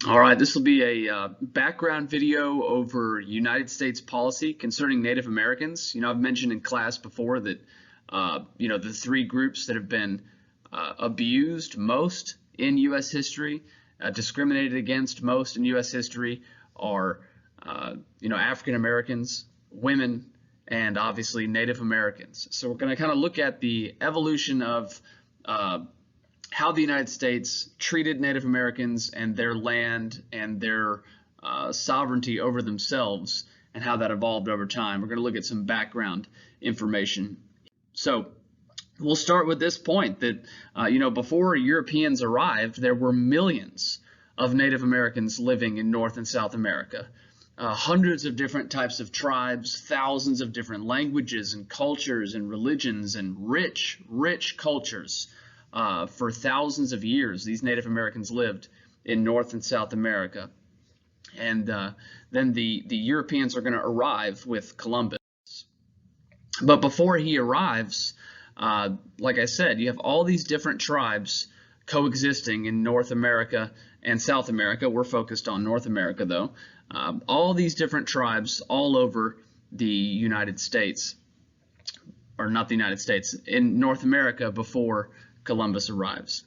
All right, this will be a background video over United States policy concerning Native Americans. I've mentioned in class before that, the three groups that have been abused most in U.S. history, discriminated against most in U.S. history are, African Americans, women, and obviously Native Americans. So we're going to kind of look at the evolution of how the United States treated Native Americans and their land and their sovereignty over themselves and how that evolved over time. We're going to look at some background information. So we'll start with this point that, before Europeans arrived, there were millions of Native Americans living in North and South America. Hundreds of different types of tribes, thousands of different languages and cultures and religions, and rich cultures. For thousands of years, these Native Americans lived in North and South America. And then the Europeans are going to arrive with Columbus. But before he arrives, like I said, you have all these different tribes coexisting in North America and South America. We're focused on North America, though. All these different tribes all over the United States, or not the United States, in North America before Columbus arrives.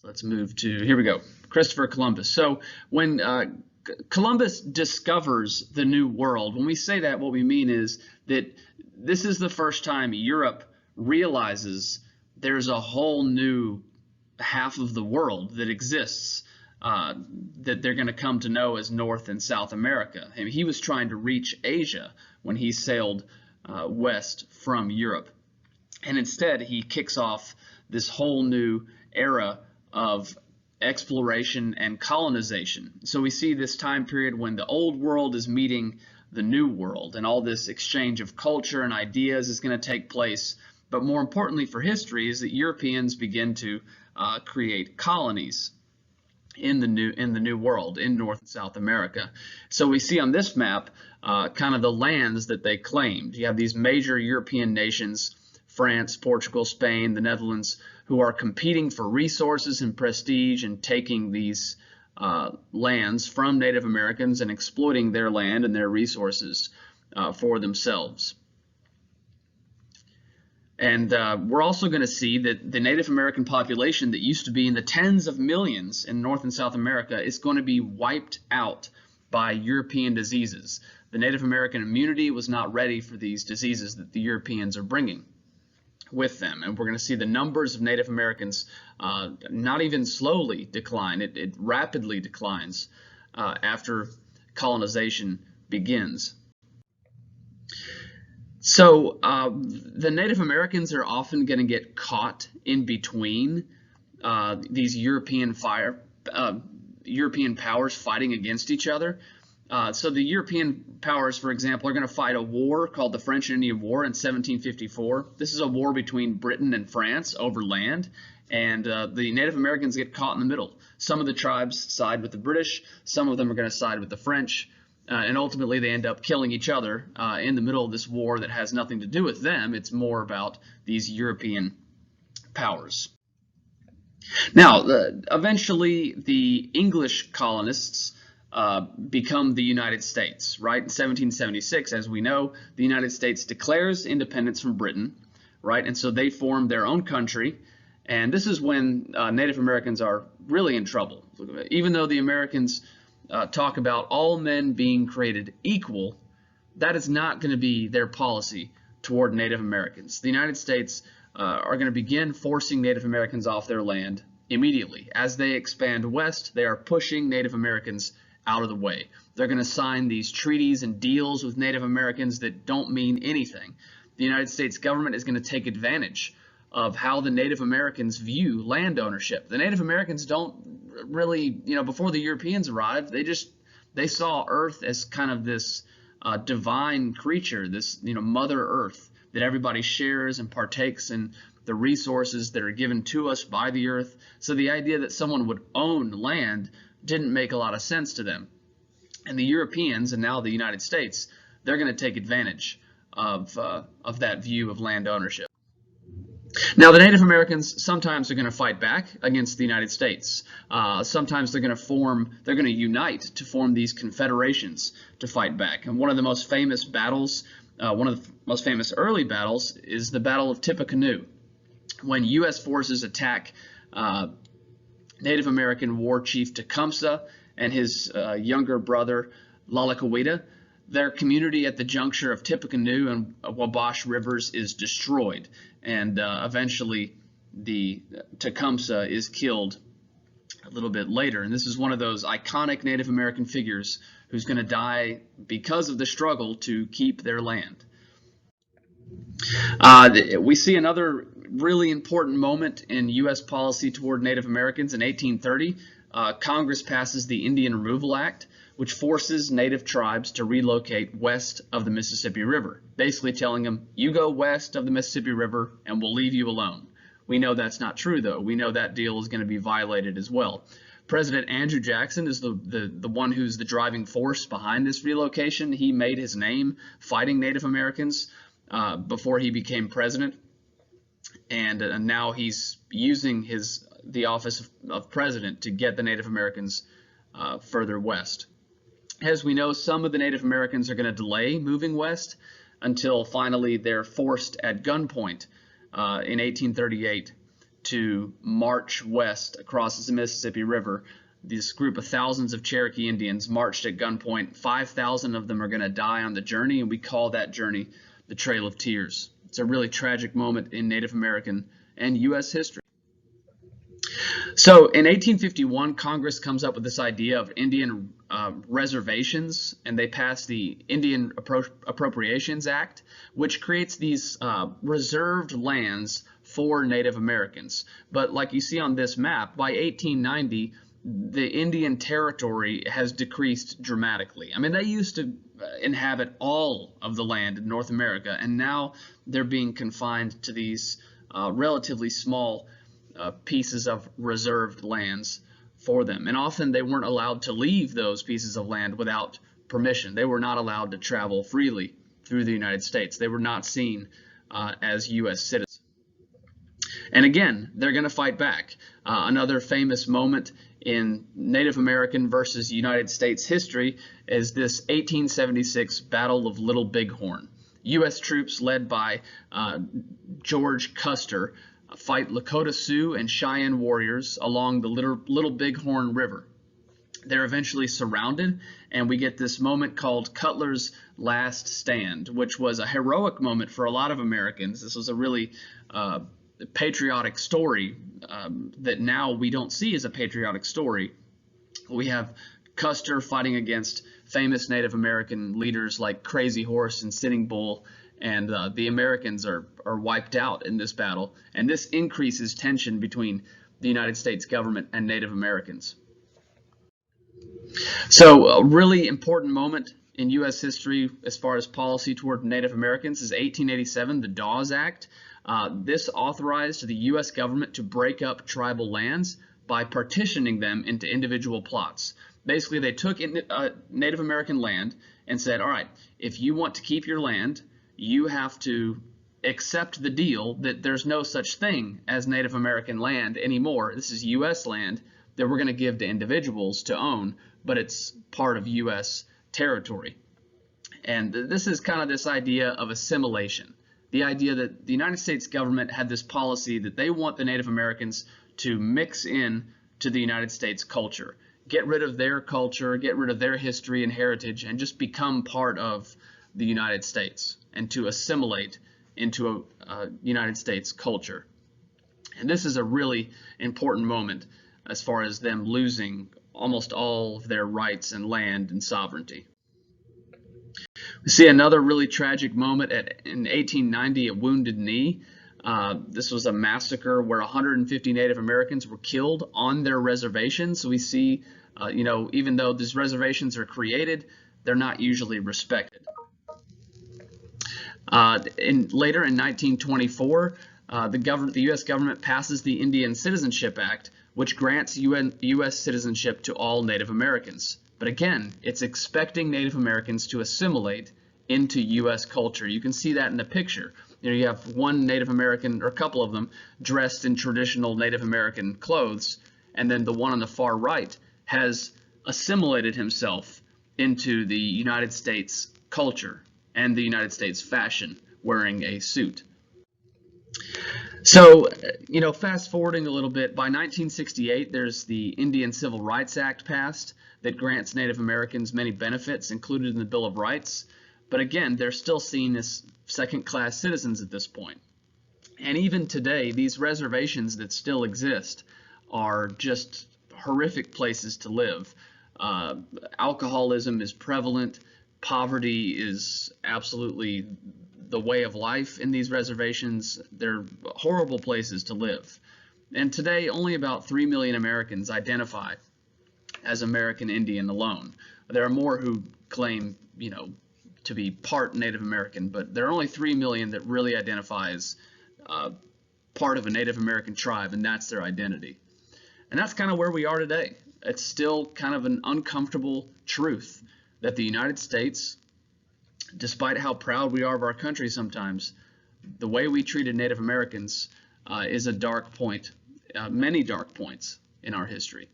Let's move to, here we go, Christopher Columbus. So when Columbus discovers the New World, when we say that, what we mean is that this is the first time Europe realizes there's a whole new half of the world that exists that they're going to come to know as North and South America. I mean, he was trying to reach Asia when he sailed west from Europe. And instead, he kicks off this whole new era of exploration and colonization. So we see this time period when the old world is meeting the new world, and all this exchange of culture and ideas is going to take place. But more importantly for history is that Europeans begin to create colonies in the new world, in North and South America. So we see on this map kind of the lands that they claimed. You have these major European nations, France, Portugal, Spain, the Netherlands, who are competing for resources and prestige and taking these lands from Native Americans and exploiting their land and their resources for themselves. And we're also going to see that the Native American population that used to be in the tens of millions in North and South America is going to be wiped out by European diseases. The Native American immunity was not ready for these diseases that the Europeans are bringing with them. And we're going to see the numbers of Native Americans not even slowly decline. It rapidly declines after colonization begins. So the Native Americans are often going to get caught in between these European powers fighting against each other. So the European powers, for example, are going to fight a war called the French and Indian War in 1754. This is a war between Britain and France over land, and the Native Americans get caught in the middle. Some of the tribes side with the British, some of them are going to side with the French, and ultimately they end up killing each other in the middle of this war that has nothing to do with them. It's more about these European powers. Now, eventually the English colonists become the United States, right? In 1776, as we know, the United States declares independence from Britain, right? And so they form their own country. And this is when Native Americans are really in trouble. Even though the Americans talk about all men being created equal, that is not going to be their policy toward Native Americans. The United States are going to begin forcing Native Americans off their land immediately. As they expand west, they are pushing Native Americans out of the way. They're going to sign these treaties and deals with Native Americans that don't mean anything. The United States government is going to take advantage of how the Native Americans view land ownership. The Native Americans don't really, before the Europeans arrived, they saw Earth as kind of this divine creature, this, Mother Earth, that everybody shares and partakes in the resources that are given to us by the earth. So the idea that someone would own land didn't make a lot of sense to them. And the Europeans, and now the United States, they're going to take advantage of that view of land ownership. Now, the Native Americans sometimes are going to fight back against the United States. Sometimes they're going to unite to form these confederations to fight back. And one of the most famous battles, one of the most famous early battles, is the Battle of Tippecanoe, when U.S. forces attack Native American war chief Tecumseh and his younger brother Lalakawita. Their community at the juncture of Tippecanoe and Wabash rivers is destroyed, and eventually the Tecumseh is killed a little bit later. And this is one of those iconic Native American figures who's going to die because of the struggle to keep their land. We see another really important moment in U.S. policy toward Native Americans in 1830. Congress passes the Indian Removal Act, which forces Native tribes to relocate west of the Mississippi River, basically telling them, you go west of the Mississippi River and we'll leave you alone. We know that's not true, though. We know that deal is going to be violated as well. President Andrew Jackson is the one who's the driving force behind this relocation. He made his name fighting Native Americans before he became president, and now he's using the office of president to get the Native Americans further west. As we know, some of the Native Americans are going to delay moving west until finally they're forced at gunpoint in 1838 to march west across the Mississippi River. This group of thousands of Cherokee Indians marched at gunpoint. 5,000 of them are going to die on the journey, and we call that journey the Trail of Tears. It's a really tragic moment in Native American and U.S. history. So in 1851, Congress comes up with this idea of Indian reservations, and they pass the Indian Appropriations Act, which creates these reserved lands for Native Americans. But like you see on this map, by 1890, the Indian territory has decreased dramatically. I mean, they used to inhabit all of the land in North America, and now they're being confined to these relatively small pieces of reserved lands for them. And often they weren't allowed to leave those pieces of land without permission. They were not allowed to travel freely through the United States. They were not seen as U.S. citizens. And again, they're going to fight back. Another famous moment in Native American versus United States history is this 1876 Battle of Little Bighorn. U.S. troops led by George Custer fight Lakota Sioux and Cheyenne warriors along the Little Bighorn River. They're eventually surrounded, and we get this moment called Cutler's Last Stand, which was a heroic moment for a lot of Americans. This was a really patriotic story that now we don't see as a patriotic story. We have Custer fighting against famous Native American leaders like Crazy Horse and Sitting Bull, and the Americans are wiped out in this battle, and this increases tension between the United States government and Native Americans. So a really important moment in U.S. history as far as policy toward Native Americans is 1887, the Dawes Act. This authorized the U.S. government to break up tribal lands by partitioning them into individual plots. Basically, they took Native American land and said, all right, if you want to keep your land, you have to accept the deal that there's no such thing as Native American land anymore. This is U.S. land that we're going to give to individuals to own, but it's part of U.S. territory. And this is kind of this idea of assimilation. The idea that the United States government had this policy that they want the Native Americans to mix in to the United States culture, get rid of their culture, get rid of their history and heritage, and just become part of the United States and to assimilate into a United States culture. And this is a really important moment as far as them losing almost all of their rights and land and sovereignty. We see another really tragic moment in 1890 at Wounded Knee. This was a massacre where 150 Native Americans were killed on their reservations. So we see, even though these reservations are created, they're not usually respected. Later in 1924, the U.S. government passes the Indian Citizenship Act, which grants U.S. citizenship to all Native Americans. But again, it's expecting Native Americans to assimilate into U.S. culture. You can see that in the picture. You have one Native American, or a couple of them, dressed in traditional Native American clothes, and then the one on the far right has assimilated himself into the United States culture and the United States fashion, wearing a suit. So, fast forwarding a little bit, by 1968, there's the Indian Civil Rights Act passed that grants Native Americans many benefits included in the Bill of Rights. But again, they're still seen as second-class citizens at this point. And even today, these reservations that still exist are just horrific places to live. Alcoholism is prevalent. Poverty is absolutely the way of life in these reservations. They're horrible places to live. And today, only about 3 million Americans identify as American Indian alone. There are more who claim, to be part Native American, but there are only 3 million that really identify as part of a Native American tribe, and that's their identity. And that's kind of where we are today. It's still kind of an uncomfortable truth that the United States, despite how proud we are of our country sometimes, the way we treated Native Americans is a dark point, many dark points in our history.